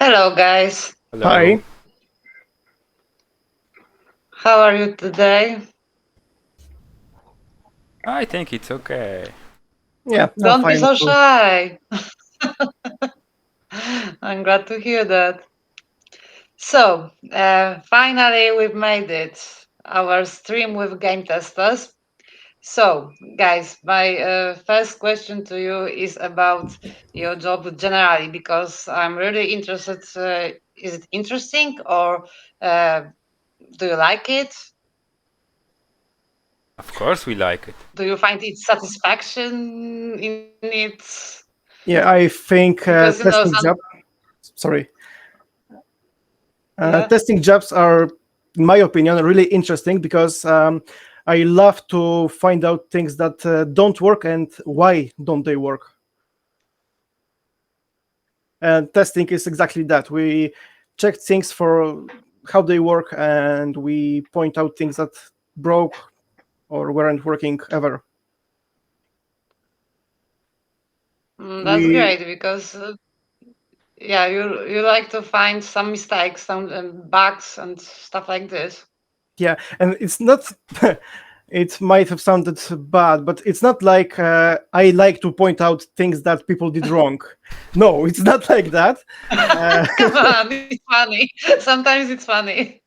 Hello, guys. Hi. Hello. How are you today? I think it's okay. Yeah, I'm Don't be fine so too. shy. I'm glad to hear that. So, finally, we've made it. Our stream with game testers. So, guys, my first question to you is about your job generally, because I'm really interested. Is it interesting, or uh, do you like it? Of course we like it. Do you find it satisfaction in it? Yeah, I think Because testing some, job. Sorry, yeah. testing jobs are, in my opinion, really interesting because I love to find out things that don't work and why don't they work. And testing is exactly that. We check things for how they work and we point out things that broke or weren't working ever. That's We great because yeah, you like to find some mistakes, some bugs and stuff like this. Yeah, and it's not. It might have sounded bad, but it's not like I like to point out things that people did wrong. No, it's not like that. Uh, Come on, it's funny. Sometimes it's funny.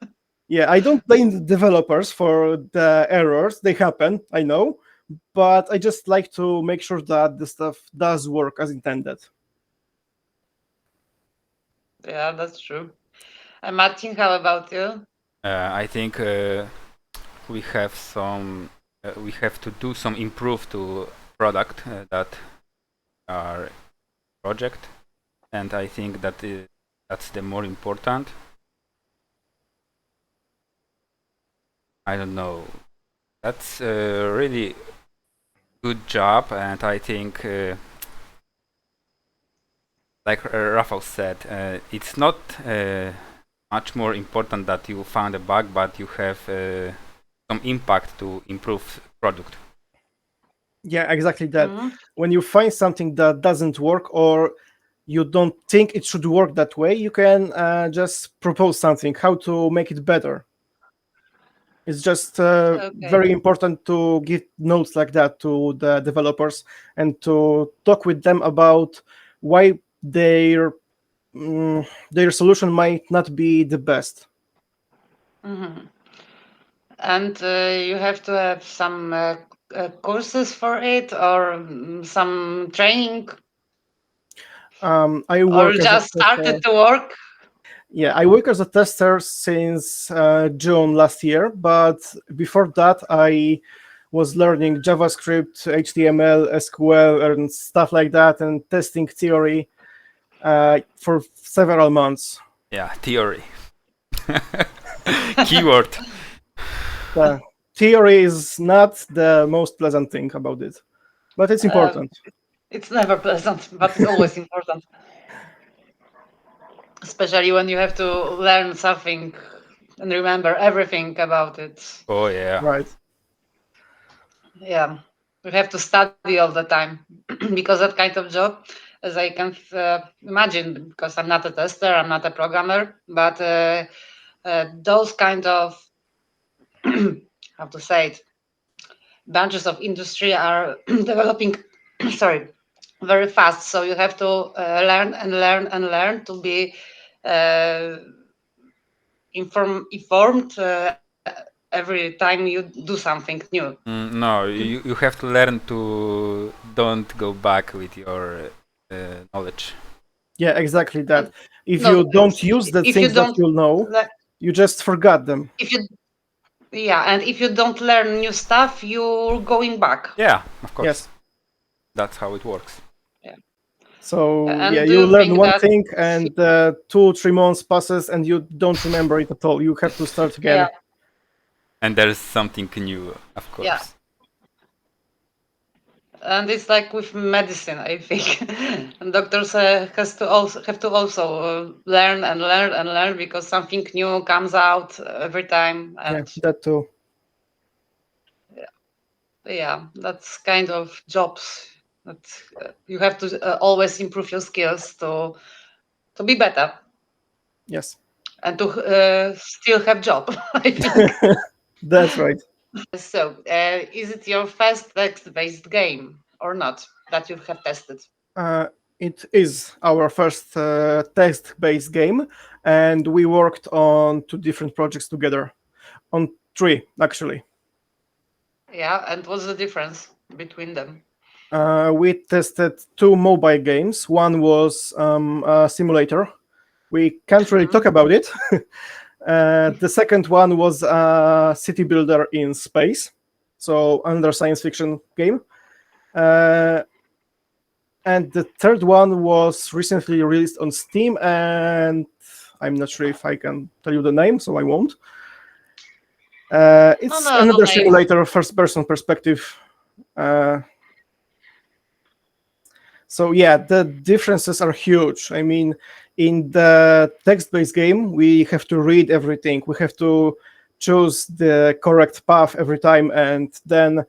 yeah, I don't blame the developers for the errors. They happen, I know, but I just like to make sure that the stuff does work as intended. Yeah, that's true. And Martin, how about you? I think we have some. We have to do some improve to product that are project, and I think that's the more important. I don't know. That's a really good job, and I think, like Rafał said, it's not much more important that you found a bug, but you have some impact to improve product. Yeah, exactly that. Hmm. When you find something that doesn't work or you don't think it should work that way, you can just propose something, how to make it better. It's just Okay. very important to give notes like that to the developers and to talk with them about why their their solution might not be the best. Hmm. And you have to have some courses for it or some training, I or work as a just started tester. to work. Yeah, I work as a tester since June last year, but before that, I was learning JavaScript, HTML, SQL, and stuff like that, and testing theory for several months. Yeah, theory. Keyword. The theory is not the most pleasant thing about it, but it's Uh, important. it's never pleasant, but it's always important, especially when you have to learn something and remember everything about it. Oh yeah. Right. Yeah, we have to study all the time because that kind of job, as I can imagine, because I'm not a tester, I'm not a programmer, but those kind of how to say it, branches of industry are developing sorry, very fast, so you have to learn and learn and learn to be uh, informed every time you do something new. No, you have to learn to don't go back with your knowledge. Yeah, exactly And that. If no, you don't use the if you things that don't you know, le- you just forgot them. if you yeah, and if you don't learn new stuff, you're going back. Yeah, of course. Yes. That's how it works. Yeah. So yeah, And do you you learn think one that thing, and 2 3 months passes, and you don't remember it at all. You have to start yeah, again. And there's something new, of yeah, course. and it's like with medicine, I think. And doctors have to also learn and learn and learn because something new comes out every time. Yeah, And that too. yeah, that's kind of jobs that you have to always improve your skills to be better. Yes, and to still have job, I think. that's right. So, is it your first text-based game or not that you have tested? Uh, it is our first text-based game, and we worked on two different projects together. On three, actually. Yeah, and what's the difference between them? We tested two mobile games. One was a simulator. We can't really talk Mhm. about it. The second one was a city builder in space, so another science fiction game. Uh, and the third one was recently released on Steam, and I'm not sure if I can tell you the name, so I won't. No, It's no, no another names. simulator, first-person perspective. Uh, So yeah, the differences are huge. I mean, in the text-based game, we have to read everything. We have to choose the correct path every time, and then,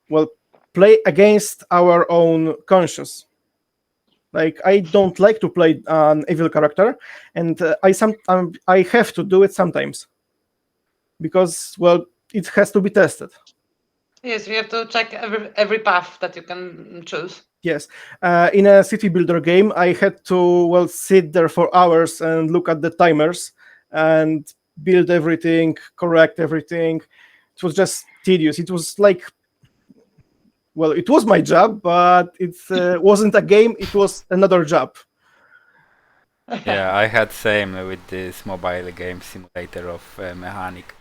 well, play against our own conscience. Like I don't like to play an evil character, and I have to do it sometimes because, well, it has to be tested. Yes, you have to check every path that you can choose. Yes, in a city builder game, I had to well sit there for hours and look at the timers and build everything, correct everything. It was just tedious. It was like, well, it was my job, but it wasn't a game. It was another job. Yeah, I had same with this mobile game simulator of mechanic.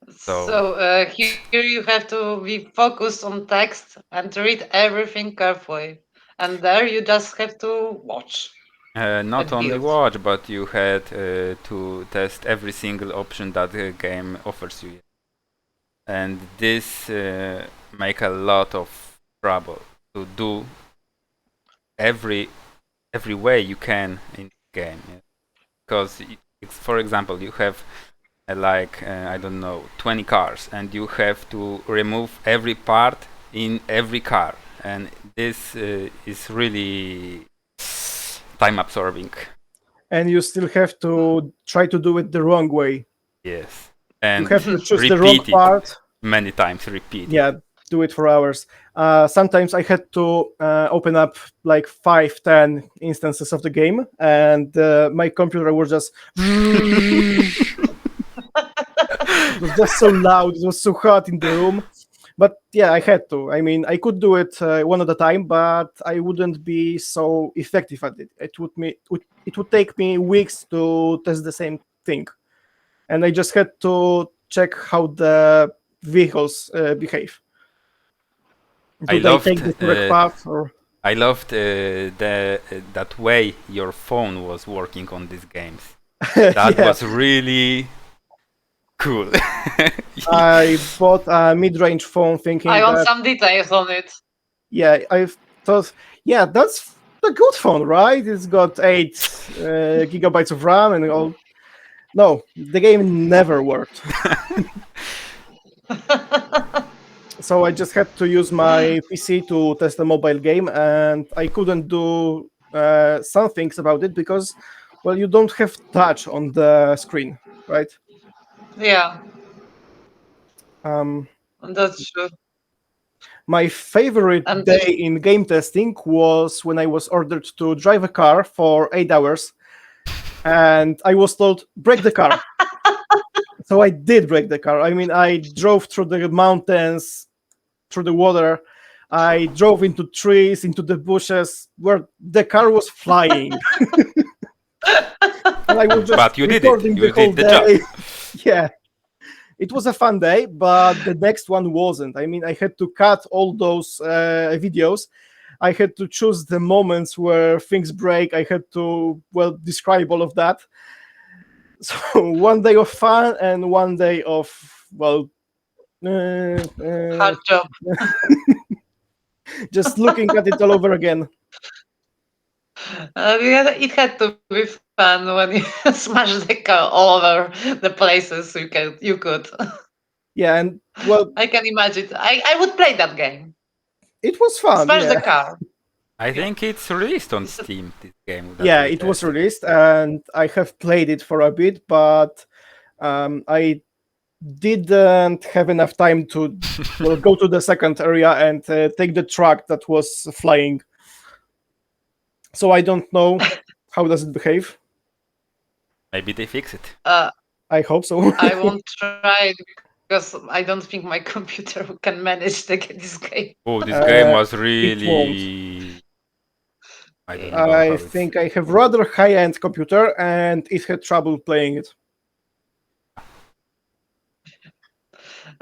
So So here you have to be focused on text and read everything carefully. And there you just have to watch not and only build. watch, but you had to test every single option that the game offers you, and this make a lot of trouble to do every every way you can in the game. Yeah. Because, for example, you have like I don't know 20 cars, and you have to remove every part in every car, and this is really time absorbing. And you still have to try to do it the wrong way. Yes, You and have to choose the wrong repeat it part. many times. Repeat it. Yeah, do it for hours. Sometimes I had to open up like 5, 10 instances of the game, and my computer was just it was just so loud. It was so hot in the room. But yeah, I had to. I mean, I could do it one at a time, but I wouldn't be so effective at it. It would take me weeks to test the same thing, and I just had to check how the vehicles behave. I Do they loved take the correct path or? I loved the that way your phone was working on these games. That Yeah, was really cool. I bought a mid-range phone thinking I want that some details on it. yeah, I thought yeah, that's a good phone, right? It's got 8 gigabytes of RAM and all. No, the game never worked. So I just had to use my PC to test a mobile game, and I couldn't do some things about it because, well, you don't have touch on the screen, right? Yeah, Um, that's true. my favorite And day in game testing was when I was ordered to drive a car for 8 hours, and I was told break the car. So I did break the car. I mean, I drove through the mountains, through the water. I drove into trees, into the bushes, where the car was flying, and I was just But you did it. recording the You whole did the job. day. Yeah, it was a fun day, but the next one wasn't. I mean, I had to cut all those videos. I had to choose the moments where things break. I had to, well, describe all of that. So one day of fun and one day of, well, hard job. just looking at it all over again. Yeah, it had to be fun when you smash the car all over the places you could. Yeah, and well, I can imagine. I would play that game. it was fun. Smash the Yeah, car. I think it's released on Steam, this game. that Yeah, we it was tested. released, and I have played it for a bit, but I didn't have enough time to go to the second area and take the truck that was flying. So I don't know how does it behave. Maybe they fix it. I hope so. I won't try it because I don't think my computer can manage this game. Oh, this game was won't. really... I don't know how I it's... think I have rather high-end computer, and it had trouble playing it.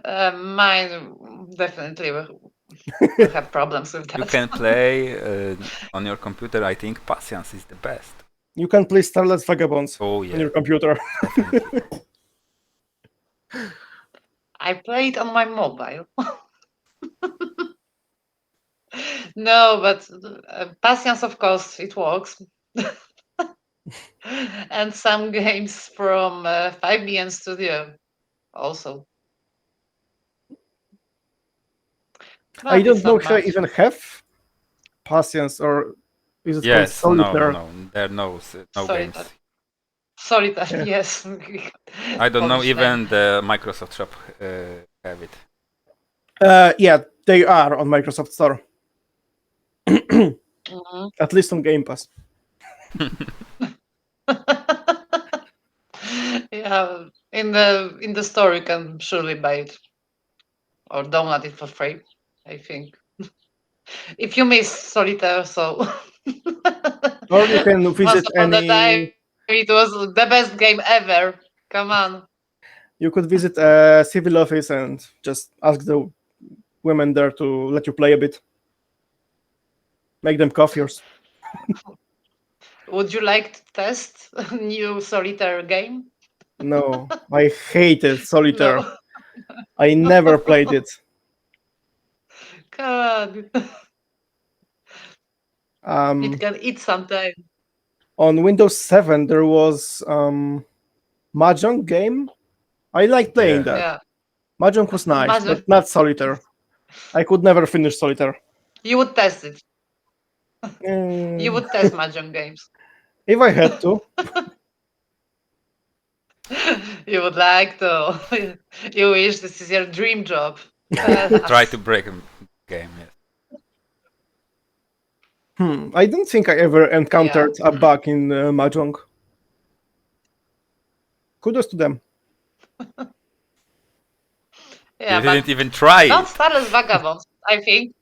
Mine definitely will have problems with that. You can play on your computer. I think Patience is the best. You can play Starless Vagabonds Oh on yeah, your computer. definitely. I play it on my mobile. No, but Patience, of course, it works. And some games from 5BN Studio also. I But it's don't know not if I much. even have Patience, or is it called Yes, no, Solitaire? no, there are no Sorry, games. Sorry, that Yeah. yes. I don't know, Polish name. even the Microsoft shop have it. Yeah, they are on Microsoft Store, Mhm. at least on Game Pass. Yeah, in the store you can surely buy it or download it for free, I think. If you miss Solitaire, so Or you can once visit upon a time any. it was the best game ever. Come on. You could visit a civil office and just ask the women there to let you play a bit. Make them coffees. Would you like to test a new Solitaire game? No, I hated Solitaire. No. I never played it. Come on. It can eat sometime. On Windows 7, there was Mahjong game. I liked playing that. Yeah. Mahjong was nice, Mahjong. but not Solitaire. I could never finish Solitaire. You would test it. Mm, You would test Mahjong games. if I had to. You would like to. You wish this is your dream job. Try to break a game, yes. I don't think I ever encountered a bug in Mahjong. Kudos to them. Yeah, You didn't even try not it. Starless Vagabonds, I think.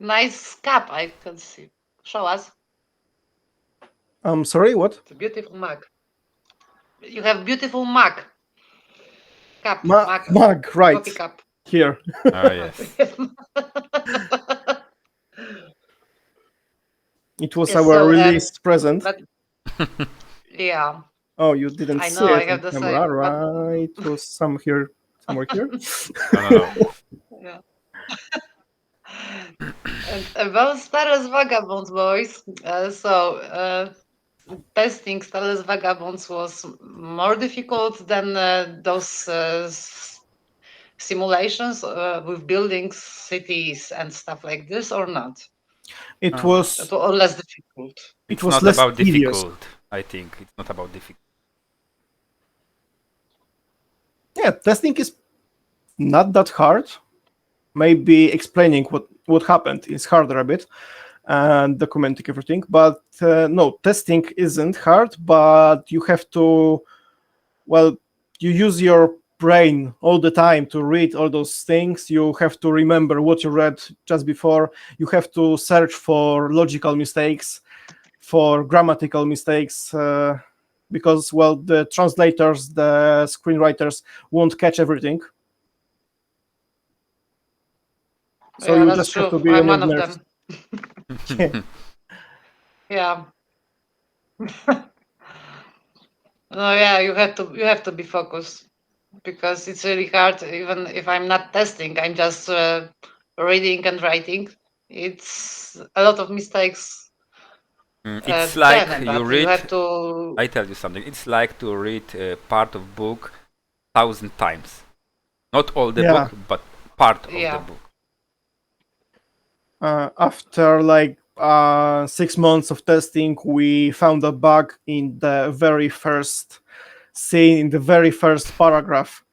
Nice cap, I can see. Show us. Sorry, what? It's a beautiful mug. You have beautiful mug. Cup. Mug, right. Coffee cup. Here. Oh, yes. It was Yes, our so, release present. But yeah, Oh, you didn't I see know, it I have on the camera, same, but- right? It was somewhere here. No. yeah. And about Starless Vagabonds, boys. Testing Starless Vagabonds was more difficult than those simulations with buildings, cities, and stuff like this, or not? It was. Or less difficult. It's was not less about tedious. difficult, I think. It's not about difficult. Yeah, testing is not that hard. Maybe explaining what happened is harder a bit, and documenting everything. But no, testing isn't hard, but you have to, well, you use your brain all the time to read all those things. You have to remember what you read just before. You have to search for logical mistakes, for grammatical mistakes, because, well, the translators, the screenwriters won't catch everything. So Yeah, you that's just true. have to be I'm on your one of nerves. them. Yeah. No, yeah, you have to be focused because it's really hard. Even if I'm not testing, I'm just reading and writing. It's a lot of mistakes. It's like then, you but read. you have to. I tell you something. It's like to read part of book 1,000 times. Not all the Yeah. book, but part of Yeah. the book. After like 6 months of testing, we found a bug in the very first scene, in the very first paragraph.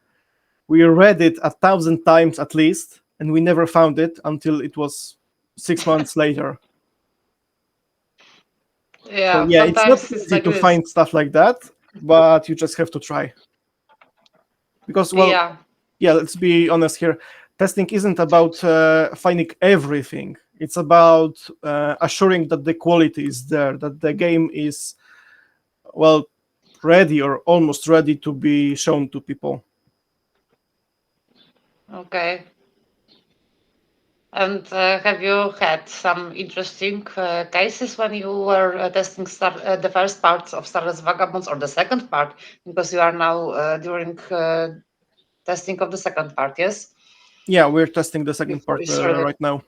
We read it 1,000 times at least, and we never found it until it was 6 months later. So Yeah, yeah, it's not sometimes it's easy like to this. find stuff like that, but you just have to try. Because, well, Yeah. yeah, let's be honest here. Testing isn't about finding everything. It's about assuring that the quality is there, that the game is, well, ready or almost ready to be shown to people. Okay. And have you had some interesting cases when you were testing the first part of Starless Vagabonds or the second part? Because you are now during testing of the second part, yes? Yeah, we're testing the second Before part it's ready. right now.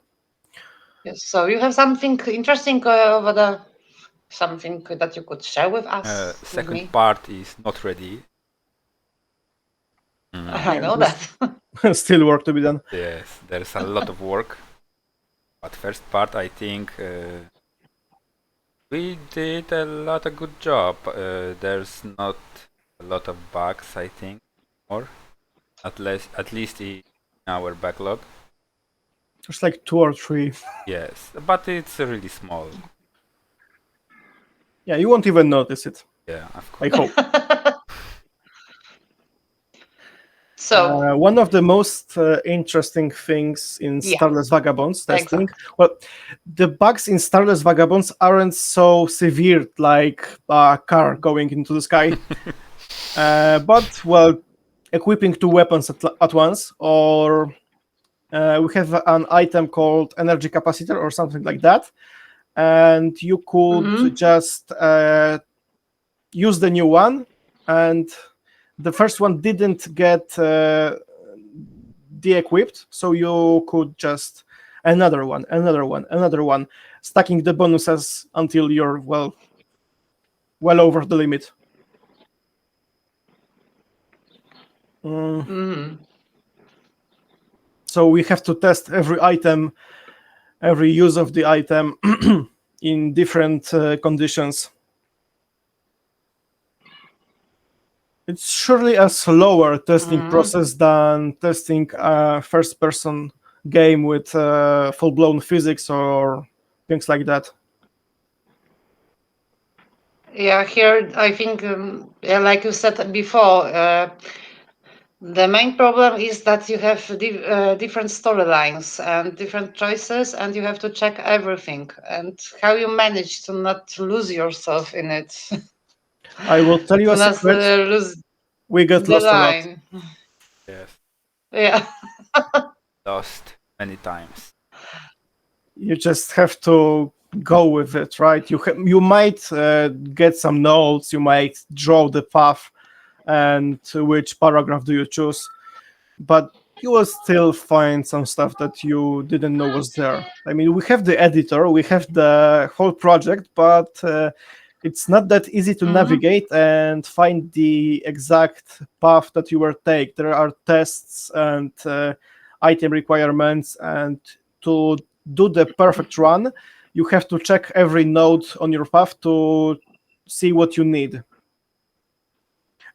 Yes. So you have something interesting over the something that you could share with us, with Second me? part is not ready. I Yeah, know that. there's still work to be done. Yes, there's a lot of work. But first part, I think we did a lot of good job. There's not a lot of bugs, I think, or at least in our backlog. There's like 2 or 3. Yes, but it's really small. Yeah, you won't even notice it, Yeah, of I course. hope. So One of the most interesting things in yeah, Starless Vagabonds testing, exactly. well, the bugs in Starless Vagabonds aren't so severe like a car going into the sky, but, well, equipping 2 weapons at once, or we have an item called energy capacitor or something like that, and you could Hmm. just use the new one, and the first one didn't get de-equipped, so you could just another one, stacking the bonuses until you're well over the limit. Hmm. So we have to test every item, every use of the item in different conditions. It's surely a slower testing Hmm. process than testing a first-person game with full-blown physics or things like that. Yeah, here I think, yeah, like you said before, the main problem is that you have different storylines and different choices, and you have to check everything. And how you manage to not lose yourself in it, I will tell you to a not secret. lose We get the lost a lot. line. Yes, Yeah. lost many times. You just have to go with it, right? You might get some notes, you might draw the path, and which paragraph do you choose, but you will still find some stuff that you didn't know was there. I mean, we have the editor, we have the whole project, but it's not that easy to Hmm. navigate and find the exact path that you will take. There are tests and item requirements, and to do the perfect run, you have to check every node on your path to see what you need.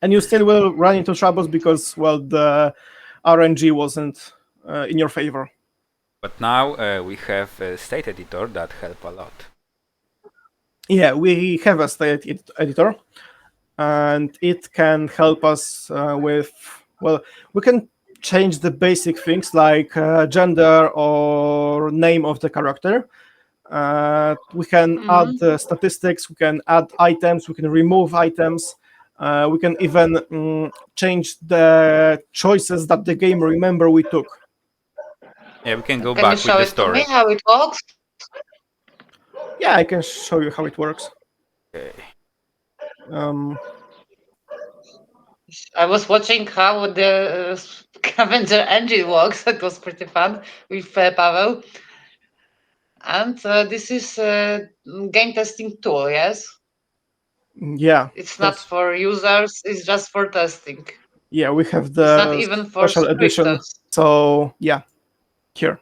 And you still will run into troubles because, well, the RNG wasn't in your favor. But now we have a state editor that help a lot. Yeah, we have a state editor, and it can help us with, well, we can change the basic things like gender or name of the character. We can add Hmm. statistics, we can add items, we can remove items. We can even change the choices that the game remember we took. Yeah, we can go Can you back with show the it to me story. how it works? Yeah, I can show you how it works. Okay. Um, I was watching how the scavenger engine works. It was pretty fun with Pavel. And this is a game testing tool, yes? yeah, It's not that's for users, it's just for testing. we have It's not the even for special edition. scripters. So yeah, here.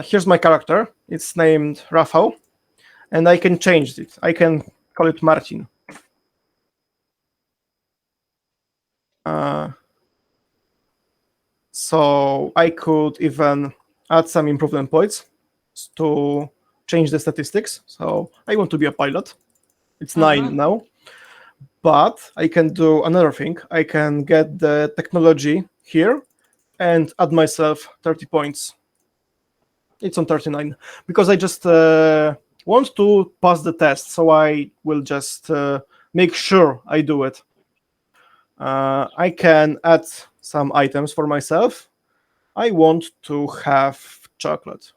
Here's my character. It's named Rafał, and I can change it. I can call it Martin. So I could even add some improvement points to change the statistics. So I want to be a pilot. It's 9 now. But I can do another thing. I can get the technology here and add myself 30 points. It's on 39 because I just want to pass the test. So I will just make sure I do it. I can add some items for myself. I want to have chocolate.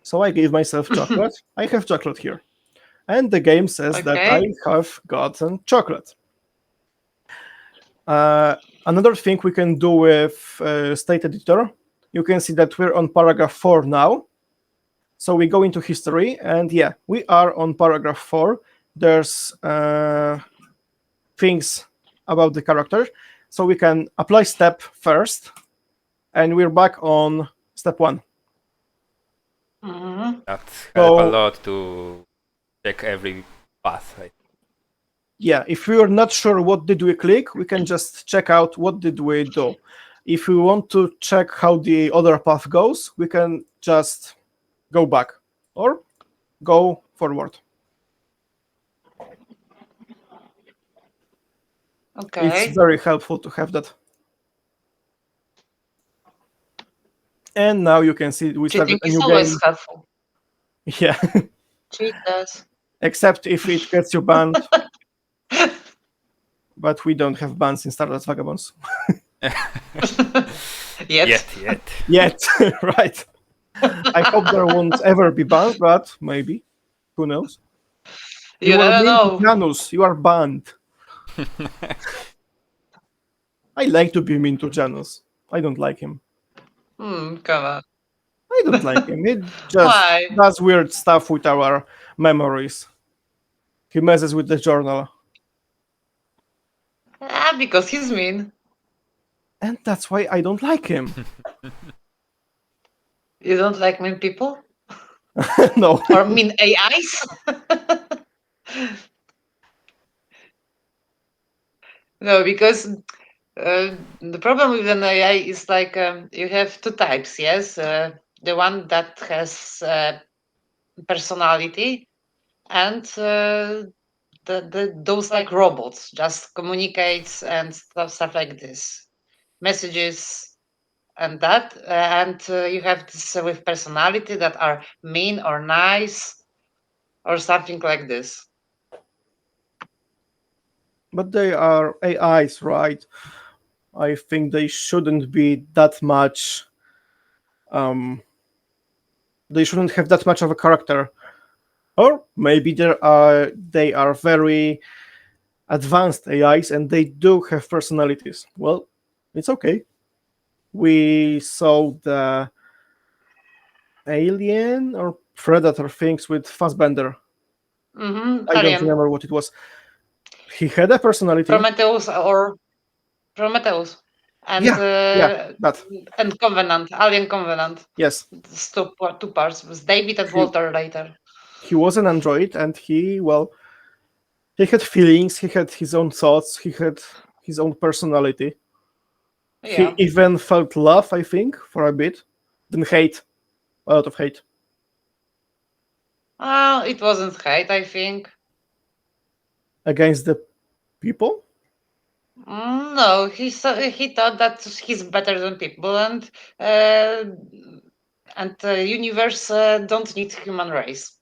So I gave myself chocolate. I have chocolate here. And the game says that I have gotten chocolate. Another thing we can do with State Editor, you can see that we're on paragraph 4 now. So we go into history, and yeah, we are on paragraph 4. There's things about the character. So we can apply step first, and we're back on step 1. That helps a lot to check every path. Yeah, if we are not sure what did we click, we can just check out what did we do. If we want to check how the other path goes, we can just go back or go forward. Okay. It's very helpful to have that. And now you can see we started a new game. Always helpful. Yeah. Cheaters. Except if it gets you banned. But we don't have bans in Starless Vagabonds. Yet. Yet, right. I hope there won't ever be bans, but maybe. Who knows? You never know. Janus, you are banned. I like to be mean to Janus. I don't like him. Come on. I don't like him. He just does weird stuff with our memories. He messes with the journal. Because he's mean. And that's why I don't like him. You don't like mean people? No. Or mean AIs? No, because the problem with an AI is like you have two types, yes? The one that has personality and those like robots just communicates and stuff like this. Messages and that. And you have this with personality that are mean or nice or something like this. But they are AIs, right? I think they shouldn't be that much. They shouldn't have that much of a character. Or maybe they are very advanced AIs and they do have personalities. Well, it's okay. We saw the Alien or Predator things with Fassbender. I don't remember what it was. He had a personality. Prometheus. And that. And Covenant, Alien Covenant. Yes. Two parts with David and Walter later. He was an android and he had feelings, he had his own thoughts, he had his own personality. Yeah. He even felt love, I think, for a bit. Then hate. A lot of hate. It wasn't hate, I think. Against the people? No, he thought that he's better than people, and universe don't need human race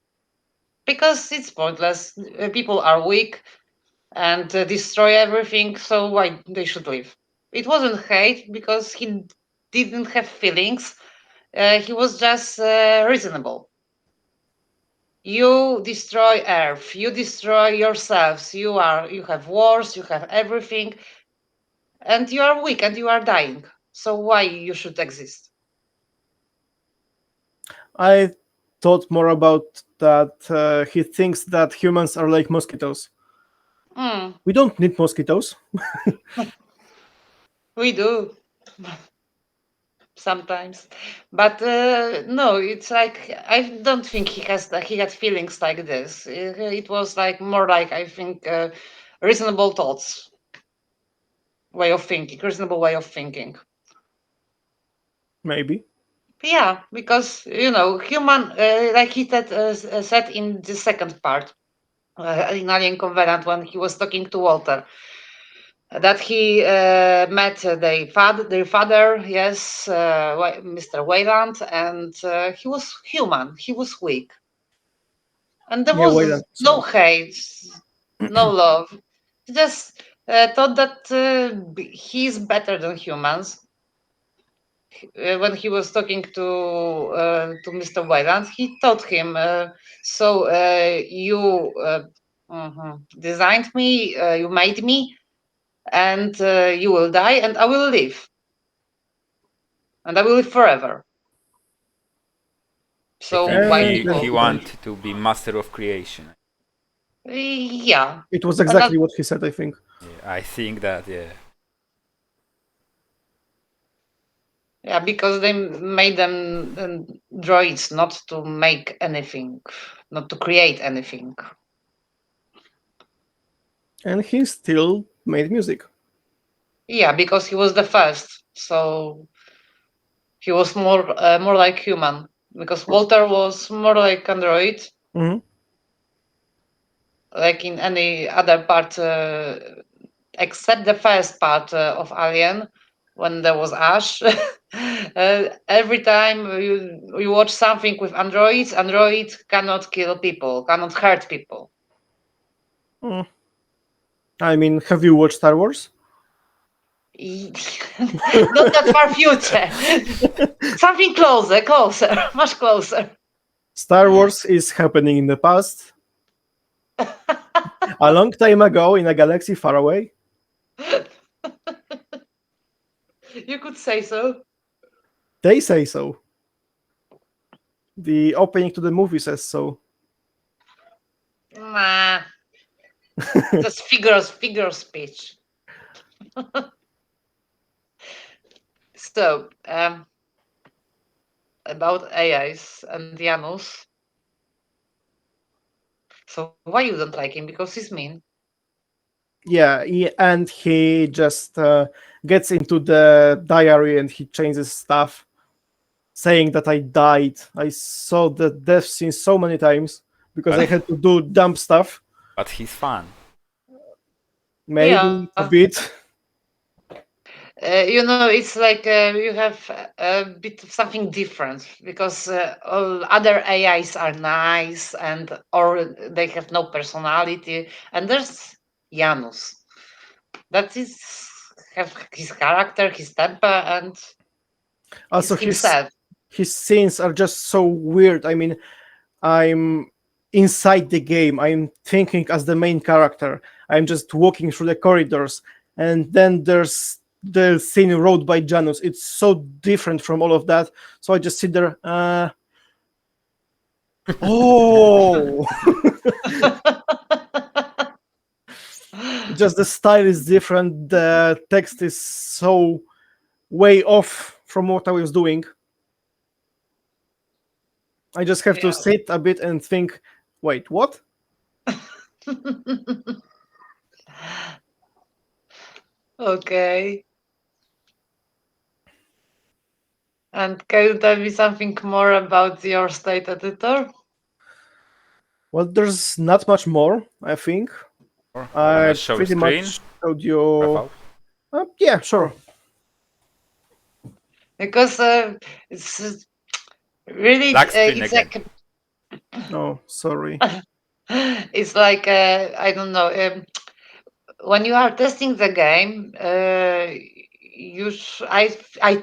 because it's pointless. People are weak and destroy everything, so why they should live? It wasn't hate because he didn't have feelings. He was just reasonable. You destroy Earth. You destroy yourselves. You have wars. You have everything. And you are weak and you are dying. So why you should exist? I thought more about that. He thinks that humans are like mosquitoes. We don't need mosquitoes. We do. sometimes. But no, it's like I don't think he had feelings like this. It was like more like I think reasonable thoughts, reasonable way of thinking. Maybe. Yeah, because human, like he said in the second part in Alien Covenant when he was talking to Walter, that he met their father, yes, Mr. Wayland, and he was human, he was weak, and there Yeah, wait. was no Sorry. hate, no love. He just thought that he's better than humans. When he was talking to Mr. Wayland, he told him, "So you designed me, you made me, and you will die, and I will live, and I will live forever. I So think why And he then he people?" he died. want to be master of creation. Yeah, It was but that, exactly what he said, I think. Yeah, I think that, yeah. yeah, because they made them droids not to make anything, not to create anything. And he still made music. Yeah, because he was the first, so he was more like human. Because Walter was more like android, Hmm. like in any other part, except the first part of Alien, when there was Ash. Every time you watch something with androids cannot kill people, cannot hurt people. Mm. I mean, have you watched Star Wars? Not that far future. Something closer, much closer. Star Wars is happening in the past, a long time ago in a galaxy far away. You could say so. They say so. The opening to the movie says so. Nah, just figure speech. So, about AIs and Janus. So why you don't like him? Because he's mean. Yeah, and he just gets into the diary and he changes stuff, saying that I died. I saw the death scene so many times because I had to do dumb stuff. But he's fun. Maybe Yeah. a bit. It's like you have a bit of something different because all other AIs are nice or they have no personality, and there's Janus. That is have his character, his temper, and he's Also, himself. his scenes are just so weird. I mean, I'm inside the game. I'm thinking as the main character. I'm just walking through the corridors, and then there's the scene wrote by Janus. It's so different from all of that. So I just sit there. Oh, just the style is different. The text is so way off from what I was doing. I just have to Yeah. sit a bit and think. Wait, what? Okay. And can you tell me something more about your state editor? Well, there's not much more. I think Or wanna I show pretty screen, much showed you. Rafał? Yeah, sure. Because it's really Black screen it's again. like Oh, sorry. it's like I don't know. When you are testing the game, I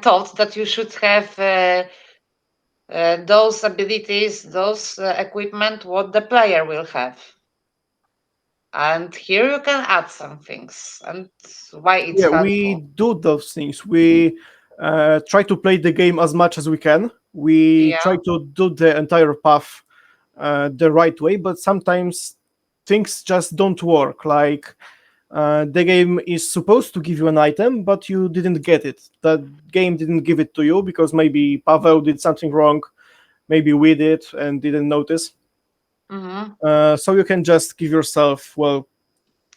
thought that you should have those abilities, those equipment, what the player will have. And here you can add some things and why it's Yeah, we helpful. do those things. We try to play the game as much as we can. We try Yeah. to do the entire path the right way, but sometimes things just don't work. Like The game is supposed to give you an item, but you didn't get it. The game didn't give it to you because maybe Pavel did something wrong, maybe we did and didn't notice. So you can just give yourself, well,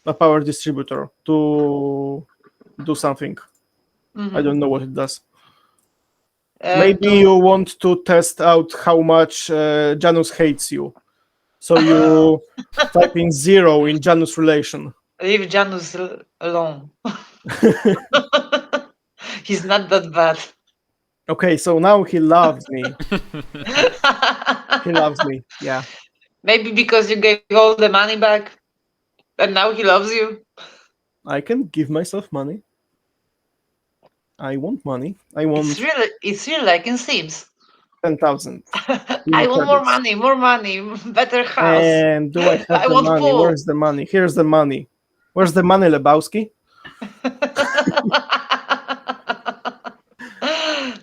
a power distributor to do something. I don't know what it does. Maybe you want to test out how much Janus hates you. So you type in 0 in Janus relation. Leave Janus alone. He's not that bad. Okay, so now he loves me. He loves me, yeah. Maybe because you gave all the money back and now he loves you. I can give myself money. I want money. I want It's really like in Sims. 10,000. I want more money, better house. And do I have I the want money? pool. Where's the money? Here's the money. Where's the money, Lebowski?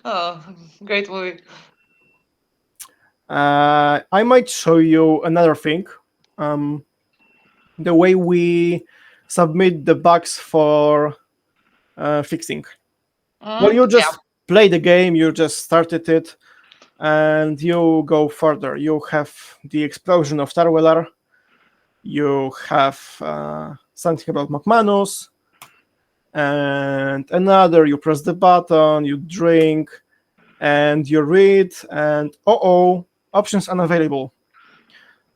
Oh, great movie. I might show you another thing. The way we submit the bugs for fixing. Well, you just play the game, you just started it, and you go further. You have the explosion of Tarwelar. You have something about McManus, and another. You press the button, you drink, and you read, and options unavailable.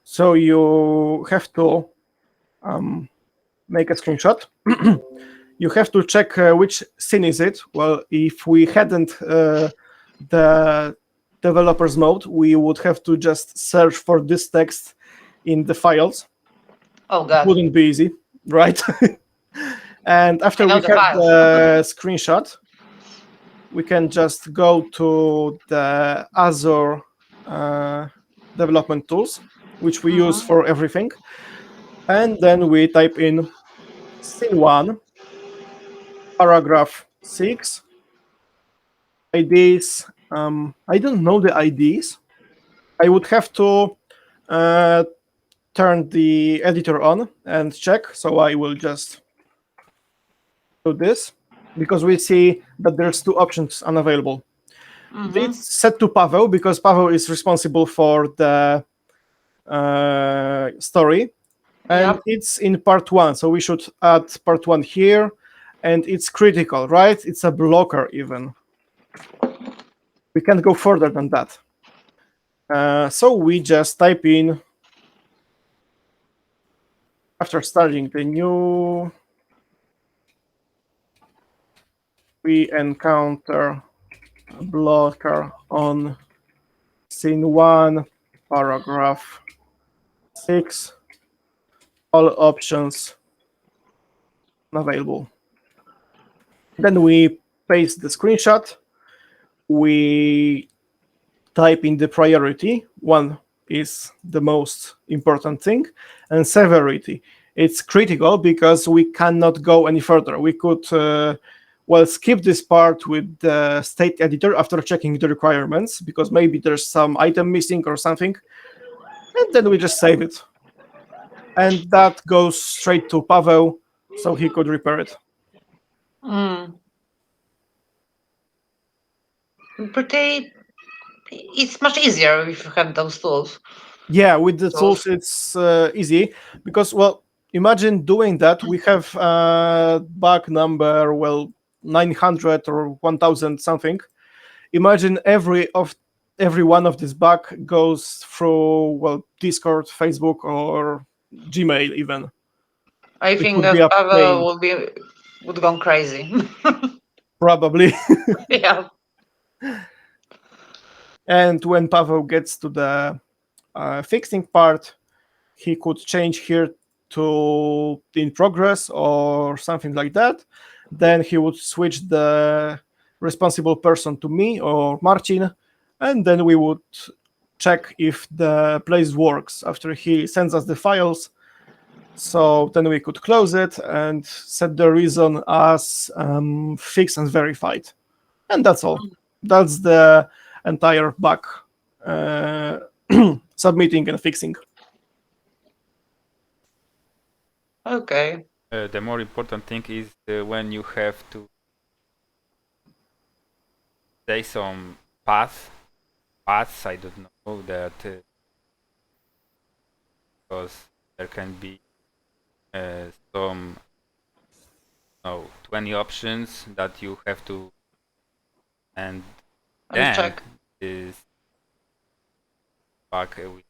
So you have to make a screenshot. You have to check which scene is it. Well, if we hadn't the developers mode, we would have to just search for this text in the files. Oh god. It wouldn't be easy, right? And after we have the screenshot, we can just go to the Azure development tools, which we use for everything. And then we type in scene 1, paragraph 6, IDs. I don't know the IDs. I would have to turn the editor on and check. So I will just do this because we see that there's 2 options unavailable. It's set to Pavel because Pavel is responsible for the story. And it's in part 1. So we should add part 1 here. And it's critical, right? It's a blocker even. We can't go further than that. So we just type in, after starting the new, we encounter a blocker on scene 1, paragraph 6, all options available. Then we paste the screenshot. We type in the priority. 1 is the most important thing, and severity. It's critical because we cannot go any further. We could skip this part with the state editor after checking the requirements because maybe there's some item missing or something, and then we just save it. And that goes straight to Pavel so he could repair it. It's much easier if you have those tools. Yeah, with the tools it's easy because, well, imagine doing that. We have bug number 900 or 1000 something. Imagine every one of this bug goes through Discord, Facebook, or Gmail even. I think that Pavel would go crazy. Probably. Yeah. And when Pavel gets to the fixing part, he could change here to in progress or something like that. Then he would switch the responsible person to me or Marcin, and then we would check if the place works after he sends us the files. So then we could close it and set the reason as fixed and verified. And that's all. That's the entire bug submitting and fixing. Okay. The more important thing is when you have to say some paths. I don't know that because there can be some 20 options that you have to, and then check. is back with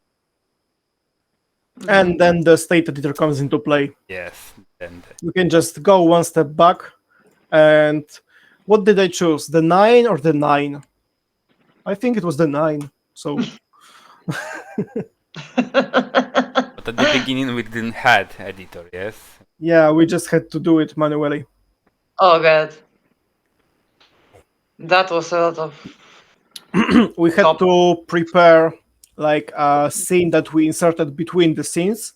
And then the state editor comes into play. yes, and You can just go one step back. And what did I choose? The 9 or the 9? I think it was the 9. So but at the beginning we didn't had editor, yes. yeah, we just had to do it manually. Oh god. That was a lot of We had to prepare like a scene that we inserted between the scenes.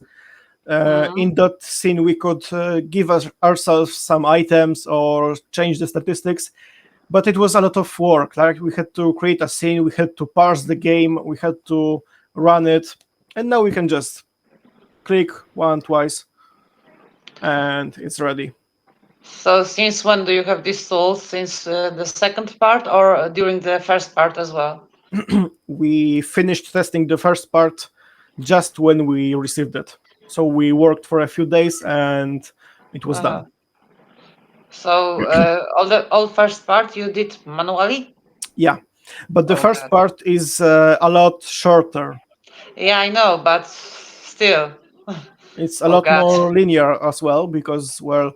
In that scene, we could give ourselves some items or change the statistics, but it was a lot of work. Like we had to create a scene, we had to parse the game, we had to run it, and now we can just click one, twice, and it's ready. So since when do you have this tool? Since the second part or during the first part as well? We finished testing the first part just when we received it. So we worked for a few days and it was done. So all first part you did manually? Yeah, but the first part is a lot shorter. Yeah, I know, but still. It's a lot more linear as well because, well,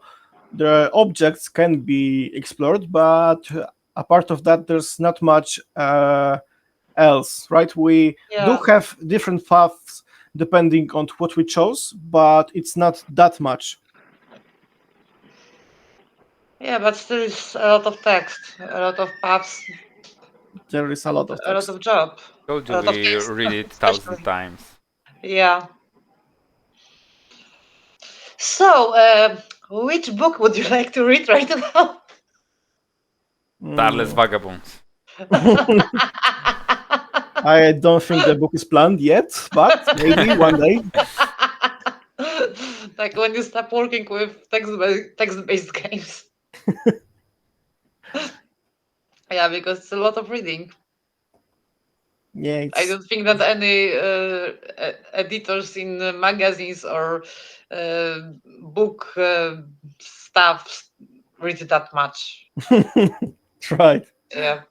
the objects can be explored, but apart of that, there's not much else, right? We do have different paths depending on what we chose, but it's not that much. Yeah, but still is a lot of text, a lot of paths. There is a lot of text. A lot of job. Told you we read it 1,000 times. Yeah. So, which book would you like to read right now? Starless Vagabonds. I don't think the book is planned yet, but maybe one day. Like when you stop working with text-based games. Yeah, because it's a lot of reading. Yeah, I don't think that any editors in magazines or book stuff read that much. Right. Yeah.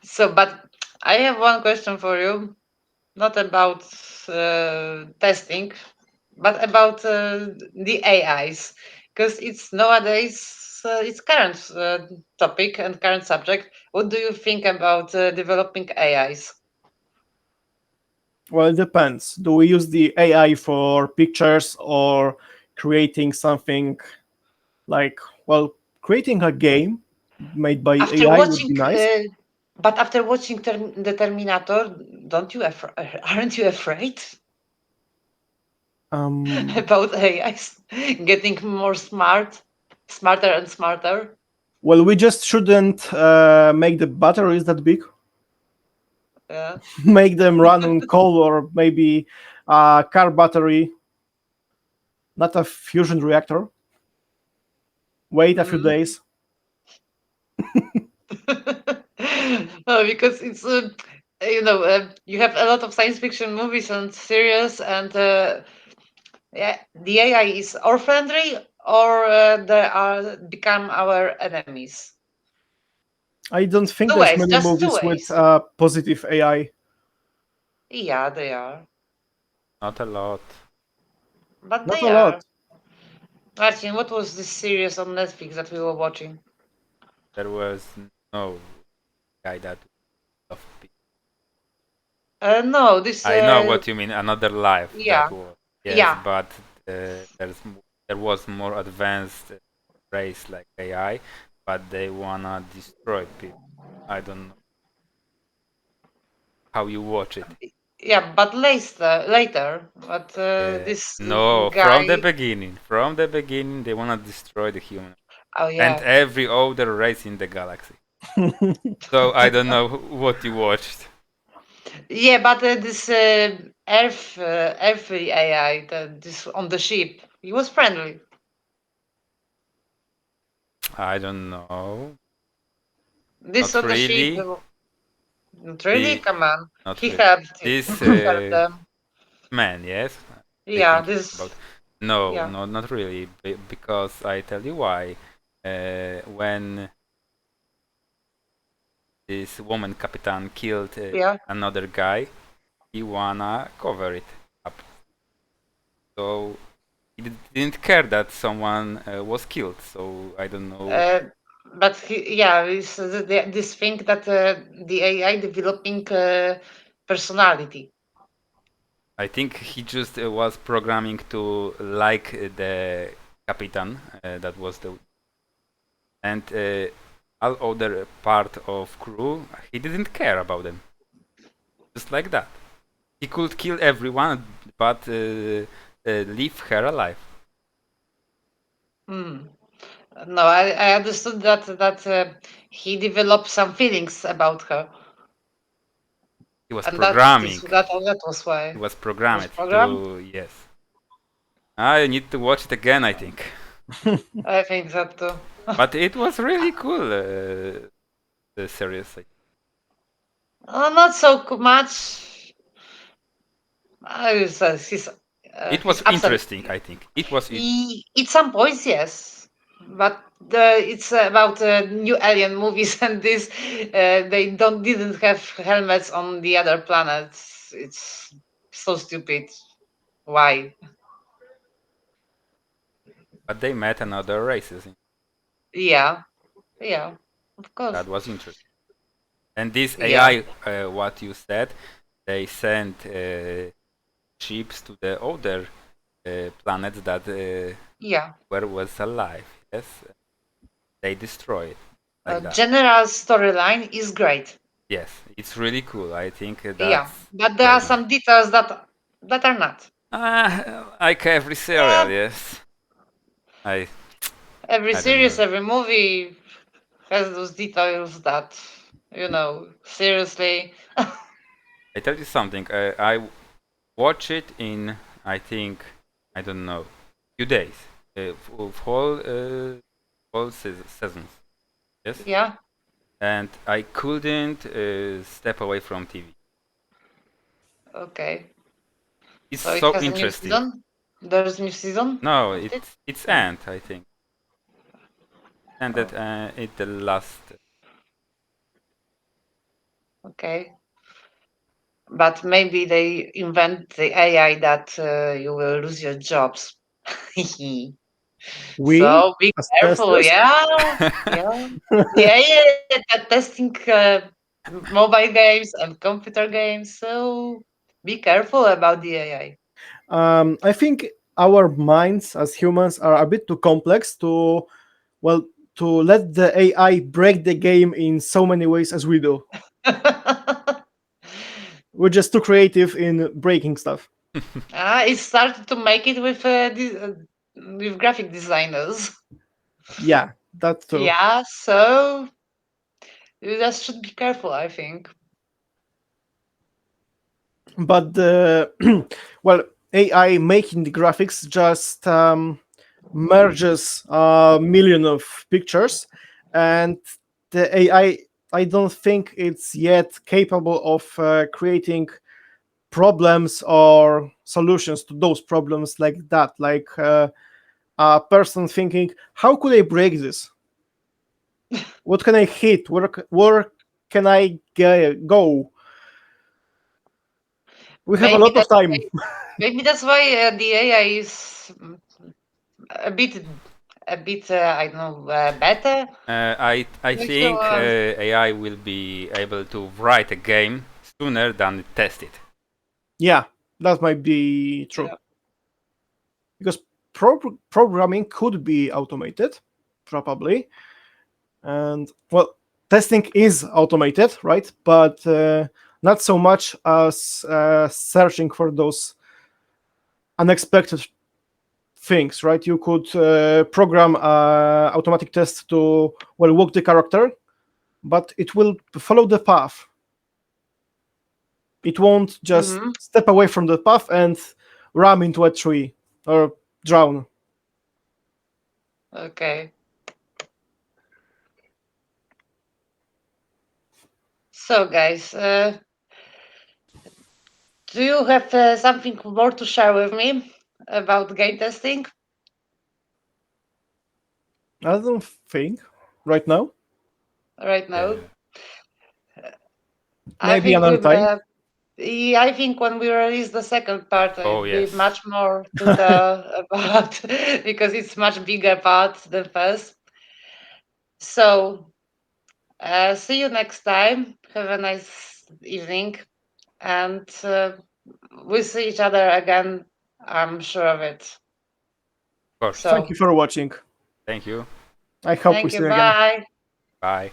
So, but I have one question for you, not about testing, but about the AIs, because it's nowadays it's current topic and current subject. What do you think about developing AIs? Well, it depends. Do we use the AI for pictures or creating something like, well, creating a game made by AI would be nice. But after watching the Terminator, don't you aren't you afraid about AIs getting more smarter and smarter? Well, we just shouldn't make the batteries that big. Yeah. Make them run on coal or maybe a car battery, not a fusion reactor. Wait a few days. Because it's you have a lot of science fiction movies and series, and yeah, the AI is or friendly or they are become our enemies. I don't think there's many movies with positive AI. Yeah, they are. Not a lot. But Not they a are. lot. Martin, what was this series on Netflix that we were watching? There was no guy that loved people. No, this. I know what you mean. Another life. Yeah. That was. Yes, Yeah. but there was more advanced race like AI, but they wanna destroy people. I don't know how you watch it. Yeah, but later, but this No, guy. From the beginning, they wanna destroy the human. Oh yeah. And every other race in the galaxy. So I don't know what you watched. Yeah, but this Earthly AI, this on the ship, he was friendly. I don't know. This Not on the ship, really. not really. The Come on, not he really. helped This helped them. man, yes. I Yeah, think this. about. No, Yeah, no, not really. Because I tell you why. When this woman Capitan killed yeah. another guy, he wanna cover it up. So he didn't care that someone was killed. So I don't know. Uh, but yeah, this thing that the AI developing personality. I think he just was programming to like the Capitan. That was the and all other part of crew. He didn't care about them. Just like that. He could kill everyone, but leave her alive. Hmm. No, I understood that he developed some feelings about her, He was and programming. that was He why was it was programmed programmed. to yes. I need to watch it again. I think, I think that too. but it was really cool. The series. Not so much. It He's was absent. interesting. I think it was. At some points, yes, but it's about new alien movies, and this they don't didn't have helmets on the other planets. It's so stupid. Why? But they met another races. Yeah, yeah, of course. That was interesting. And this Yeah, AI, what you said, they sent ships to the other planets that yeah. were was alive. Yes, they destroy it like that. General storyline is great. Yes, it's really cool. I think Yeah, that's but there are very nice. some details that are not. Like every Yeah, serial, yes. I every I don't series, know. every movie has those details that seriously. I tell you something. I watch it in I think I don't know few days. Whole seasons. Yes, Yeah. and I couldn't step away from TV. Okay. It's So it so has a new interesting. season. There's new season No, of it. it's No. end. I think ended Oh, it the last. okay. But maybe they invent the AI that you will lose your jobs. We So be as careful. testers. Yeah. Yeah. Yeah. Yeah. That testing mobile games and computer games. So be careful about the AI. I think our minds as humans are a bit too complex to, well, to let the AI break the game in so many ways as we do. We're just too creative in breaking stuff. It started to make it with graphic designers. Yeah, that's true. Yeah, so you just should be careful, I think. But well, AI making the graphics just merges a million of pictures, and the I don't think it's yet capable of creating problems or solutions to those problems like that. Like a person thinking, how could I break this? What can I hit? Where can I go? We have a Maybe lot of that's time. why, maybe that's why the AI is a bit, I don't know, better. I If you think want. AI will be able to write a game sooner than test it. Yeah, that might be true Yeah. because programming could be automated, probably, and well, testing is automated, right? But not so much as searching for those unexpected things, right? You could program automatic test to well walk the character, but it will follow the path. it won't just Mhm. step away from the path and ram into a tree or drown. Okay. So, guys, do you have something more to share with me about game testing I don't think right now. right now? I Maybe think another we. time. Yeah, I think when we release the second part, Oh it'll be yes. much more to tell about because it's much bigger part than first. So, see you next time. Have a nice evening, and we'll see each other again. I'm sure of it. Of course. Thank So, you for watching. Thank you. I hope we thank see you. you again. Bye. Bye.